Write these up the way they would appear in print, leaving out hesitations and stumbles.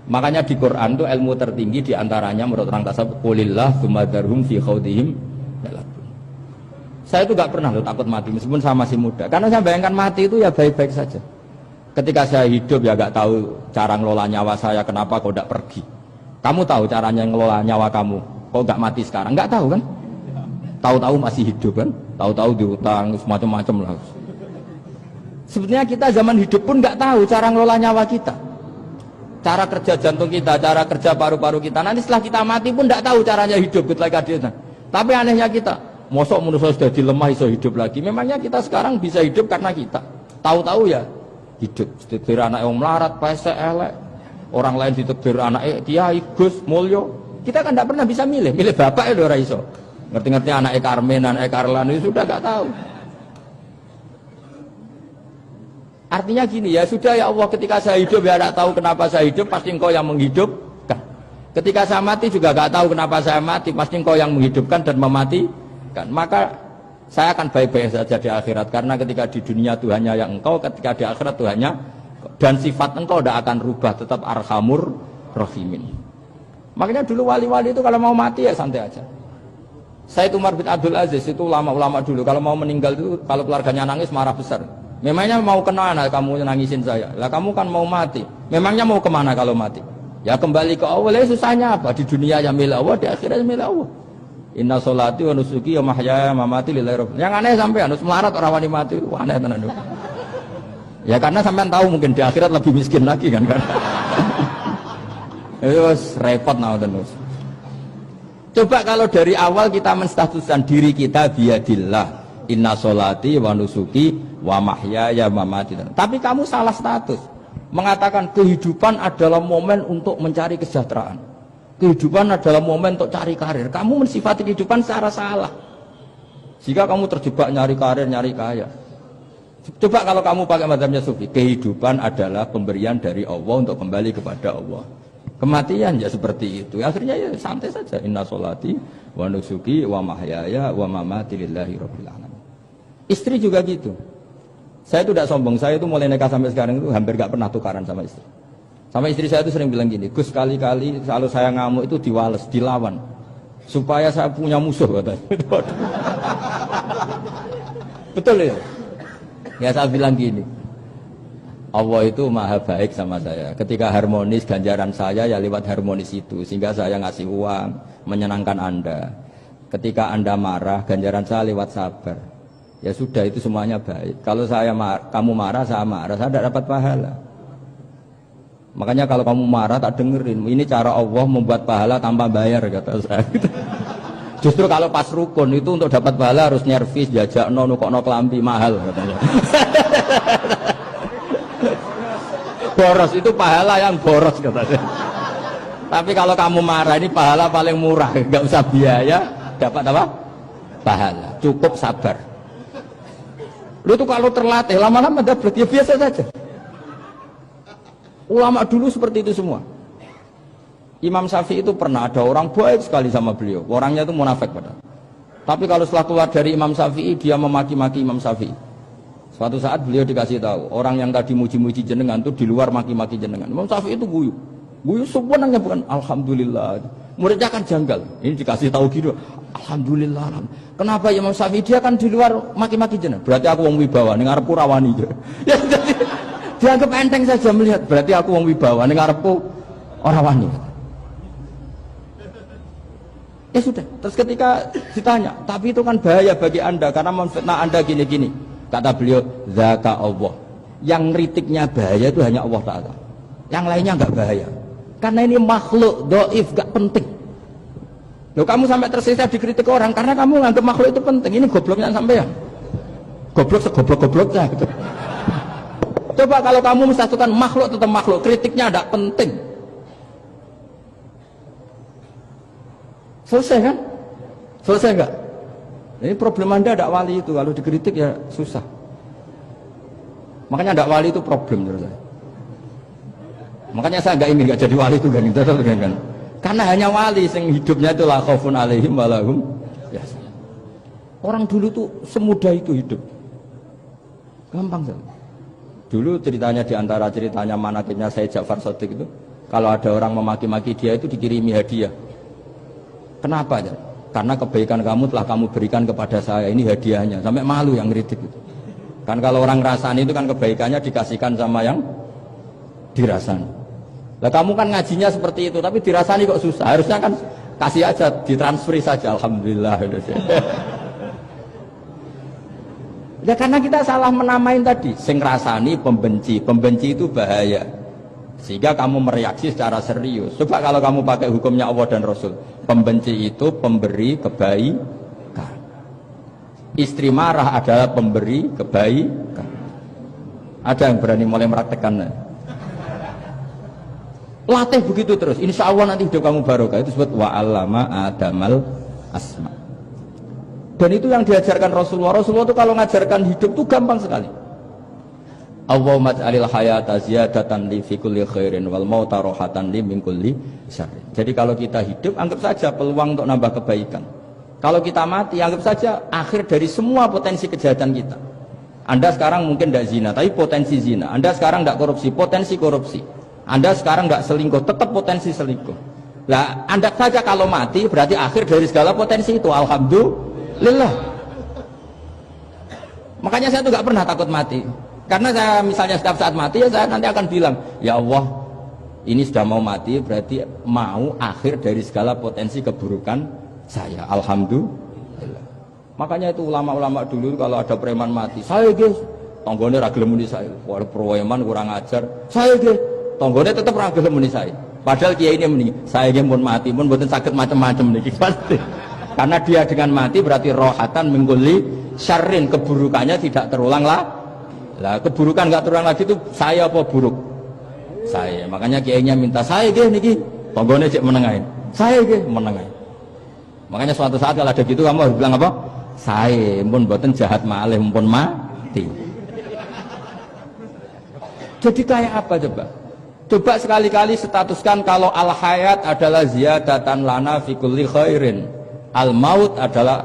Makanya di Quran itu ilmu tertinggi diantaranya menurut orang tasawuf qulillah tsumadharhum fi khaudihim. Saya itu gak pernah takut mati meskipun saya masih muda. Karena saya bayangkan mati itu ya baik-baik saja. Ketika saya hidup ya gak tahu cara ngelola nyawa saya, kenapa kok gak pergi. Kamu tahu caranya ngelola nyawa kamu, kok gak mati sekarang? Gak tahu kan? Tahu-tahu masih hidup kan? Tahu-tahu diutang semacam-macam lah. Sebetulnya kita zaman hidup pun gak tahu cara ngelola nyawa kita. Cara kerja jantung kita, cara kerja paru-paru kita. Nanti setelah kita mati pun tidak tahu caranya hidup. Tapi anehnya kita, mosok manusia sudah dilemah iso hidup lagi. Memangnya kita sekarang bisa hidup karena kita. Tahu-tahu ya hidup. Ditekdir anak yang melarat, pesek, elek. Orang lain ditekdir anak Kiai, Gus, Mulyo. Kita kan tidak pernah bisa milih. Milih bapak ya ora iso. Ngerti-ngerti anak Karmen, anak Karlan itu sudah gak tahu. Artinya gini ya, sudah ya Allah, ketika saya hidup ya tidak tahu kenapa saya hidup, pasti engkau yang menghidupkan. Ketika saya mati juga tidak tahu kenapa saya mati, pasti engkau yang menghidupkan dan mematikan. Maka saya akan baik-baik saja di akhirat, karena ketika di dunia Tuhannya yang engkau, ketika di akhirat Tuhannya, dan sifat engkau tidak akan rubah, tetap arhamur rahimin. Makanya dulu wali-wali itu kalau mau mati ya santai aja. Said Umar bin Abdul Aziz itu ulama-ulama dulu, kalau mau meninggal itu, kalau keluarganya nangis marah besar. Memangnya mau kemana kamu nangisin saya? Lah kamu kan mau mati. Memangnya mau kemana kalau mati? Ya kembali ke Allah. Ya susahnya apa? Di dunia ya milik Allah, di akhirat milik Allah. Inna sholati wa nusuki wa mahyaya wa mamati lillahi rabbil. Yang aneh sampai harus melarat orang wani mati. Aneh tenan. Ya karena sampean tahu mungkin di akhirat lebih miskin lagi kan. Terus repot terus. Coba kalau dari awal kita menstatuskan diri kita biadillah. Inna sholati wa nusuki wa mahyaya wa mamati. Tapi kamu salah status. Mengatakan kehidupan adalah momen untuk mencari kesejahteraan. Kehidupan adalah momen untuk cari karir. Kamu mensifati kehidupan secara salah. Jika kamu terjebak nyari karir, nyari kaya. Coba kalau kamu pakai mazhabnya sufi, kehidupan adalah pemberian dari Allah untuk kembali kepada Allah. Kematian ya seperti itu. Akhirnya ya santai saja. Inna sholati wa nusuki wa mahyaya wa mamati lillahi rabbil alamin. Istri juga gitu. Saya itu tidak sombong. Saya itu mulai nikah sampai sekarang itu hampir gak pernah tukaran sama istri. Sama istri saya itu sering bilang gini, Gus kali-kali kalau saya ngamuk itu diwales, dilawan. Supaya saya punya musuh katanya. Betul ya? Ya saya bilang gini, Allah itu maha baik sama saya. Ketika harmonis, ganjaran saya ya lewat harmonis itu. Sehingga saya ngasih uang, menyenangkan Anda. Ketika Anda marah, ganjaran saya lewat sabar. Ya sudah, itu semuanya baik. Kalau kamu marah, saya tidak dapat pahala. Makanya kalau kamu marah tak dengerin. Ini cara Allah membuat pahala tanpa bayar, kata saya. Justru kalau pas rukun itu untuk dapat pahala harus nyervis, jajak nukokno kelambi mahal, katanya. Boros itu pahala yang boros, katanya. Tapi kalau kamu marah ini pahala paling murah, nggak usah biaya, dapat apa? Pahala. Cukup sabar. Lu tuh kalau terlatih lama-lama dapat ya biasa saja. Ulama dulu seperti itu semua. Imam Syafi'i itu pernah ada orang baik sekali sama beliau. Orangnya itu munafik padahal. Tapi kalau setelah keluar dari Imam Syafi'i dia memaki-maki Imam Syafi'i. Suatu saat beliau dikasih tahu orang yang tadi muji-muji jenengan itu di luar maki-maki jenengan. Imam Syafi'i itu guyu. Guyu sebenarnya bukan alhamdulillah. Muridnya kan janggal. Ini dikasih tahu gitu. Alhamdulillah. Kenapa Imam Syafi'i dia kan di luar maki-maki jenengan? Berarti aku wong wibawa ning ngarepku rawani. Ya jadi dianggap enteng saja melihat. Berarti aku wong wibawa ning ngarepku ora wani. Ya sudah. Terus ketika ditanya, tapi itu kan bahaya bagi Anda karena memfitnah Anda gini-gini. Kata beliau, zaka Allah. Yang ngeritiknya bahaya itu hanya Allah Ta'ala. Yang lainnya enggak bahaya. Karena ini makhluk dhaif, enggak penting. Loh kamu sampai tersisa dikritik orang karena kamu nganggap makhluk itu penting. Ini gobloknya sampean. Goblok segoblok-gobloknya gitu. Coba kalau kamu mensatukan makhluk tetap makhluk, kritiknya enggak penting. Selesai kan? Selesai enggak? Ini problem Anda ada wali itu, kalau dikritik ya susah. Makanya ada wali itu problem menurut saya. Makanya saya enggak ingin enggak jadi wali itu kan. Karena hanya wali yang hidupnya itu la khaufun alaihim wa lahum yahzanun. Orang dulu tuh semudah itu hidup. Gampang saja. Dulu ceritanya di antara ceritanya manakibnya Sayyid Ja'far Shadiq itu, kalau ada orang memaki-maki dia itu dikirimi hadiah. Kenapa? Karena kebaikan kamu telah kamu berikan kepada saya, ini hadiahnya. Sampai malu yang ngeritik itu. Kan kalau orang rasani itu kan kebaikannya dikasihkan sama yang dirasani. Lah kamu kan ngajinya seperti itu, tapi dirasani kok susah. Harusnya kan kasih aja, ditransferi saja. Alhamdulillah. Ya karena kita salah menamain tadi. Sing rasani pembenci, pembenci itu bahaya. Sehingga kamu mereaksi secara serius. Coba kalau kamu pakai hukumnya Allah dan Rasul, pembenci itu pemberi kebaikan. Istri marah adalah pemberi kebaikan. Ada yang berani mulai mempraktekkan? Latih begitu terus. Insya Allah nanti hidup kamu barokah. Itu disebut wa'allama adamal asma. Dan itu yang diajarkan Rasulullah. Rasulullah itu kalau ngajarkan hidup itu gampang sekali. Allahumma ja'alil hayata ziyadatan li fi kulli khairin wal mauta rohatan li min kulli syarrin. Jadi kalau kita hidup anggap saja peluang untuk nambah kebaikan. Kalau kita mati anggap saja akhir dari semua potensi kejahatan kita. Anda sekarang mungkin tidak zina tapi potensi zina. Anda sekarang tidak korupsi, potensi korupsi. Anda sekarang tidak selingkuh, tetap potensi selingkuh. Nah, Anda saja kalau mati berarti akhir dari segala potensi itu. Alhamdulillah. Makanya saya tuh nggak pernah takut mati. Karena saya misalnya setiap saat mati ya saya nanti akan bilang, ya Allah ini sudah mau mati berarti mau akhir dari segala potensi keburukan saya. Alhamdulillah. Makanya itu ulama-ulama dulu kalau ada preman mati, saya guys, tonggone ra gelem muni saya. Waduh preman kurang ajar. Saya guys, tonggone tetap ra gelem muni saya. Padahal kiai ini muni, saya nggih pun mati pun mboten saged macam-macam niki pasti. Karena dia dengan mati berarti rohatan mengguli syarrin, keburukannya tidak terulang lah. Lah keburukan nggak terulang lagi itu saya apa buruk? Saya. Makanya kiainya minta saya nggih niki tonggone cek menengahin. Saya nggih menengahin. Makanya suatu saat kalau ada gitu kamu harus bilang apa? Saya pun mboten jahat malih pun mati. Jadi kayak apa coba? Coba sekali-kali statuskan kalau al hayat adalah ziyadatan lana fi kulli khairin. Al maut adalah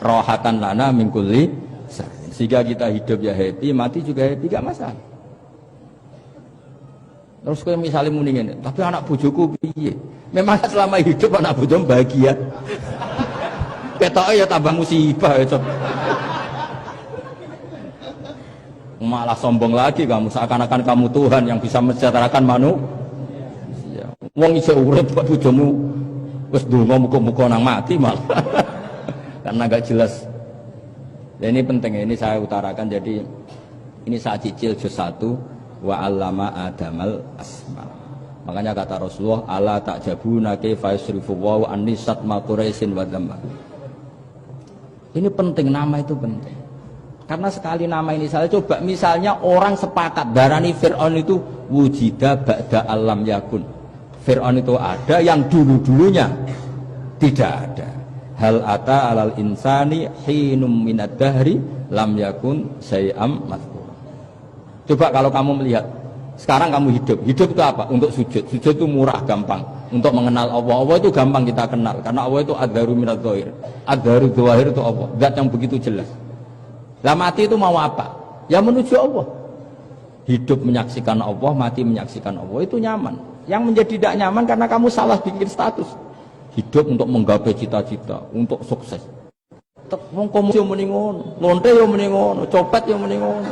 rohatan lana min kulli syarrin. Sehingga kita hidup ya happy, mati juga happy, gak masalah. Terus kalau misalnya mendingin, tapi anak bojoku piye? Memang selama hidup anak bojomu bahagia. Ketoknya ya tambah musibah ya. Malah sombong lagi kamu, seakan-akan kamu Tuhan yang bisa mensejahterakan manusia. Wong isih urip kok bojomu wis ndonga muga-muga nang mati malah. Karena gak jelas. Dan ini penting, ini saya utarakan. Jadi ini saya cicil juz 1 wa 'allama adamal asma. Makanya kata Rasulullah, ala ta'jabuna kaifa yusrifu wa annisat ma quraisin wa dzamma. Ini penting, nama itu penting. Karena sekali nama ini saya coba misalnya orang sepakat darani Fir'aun itu wujida ba'da alam yakun. Fir'aun itu ada yang dulu-dulunya tidak ada. Hal ata alal insani hinum minad dahri lam yakun syai'am mazkur. Coba kalau kamu melihat sekarang kamu hidup itu apa? Untuk sujud itu murah gampang. Untuk mengenal Allah itu gampang kita kenal karena Allah itu adzaru minadz dzahir. Adzaru dzahir itu Allah, zat yang begitu jelas. Lah mati itu mau apa? Ya menuju Allah. Hidup menyaksikan Allah, mati menyaksikan Allah, itu nyaman. Yang menjadi tidak nyaman karena kamu salah bikin status. Hidup untuk menggapai cita-cita, untuk sukses. Wong komunis yo muni ngono, lonte yo muni ngono, copet yo muni ngono.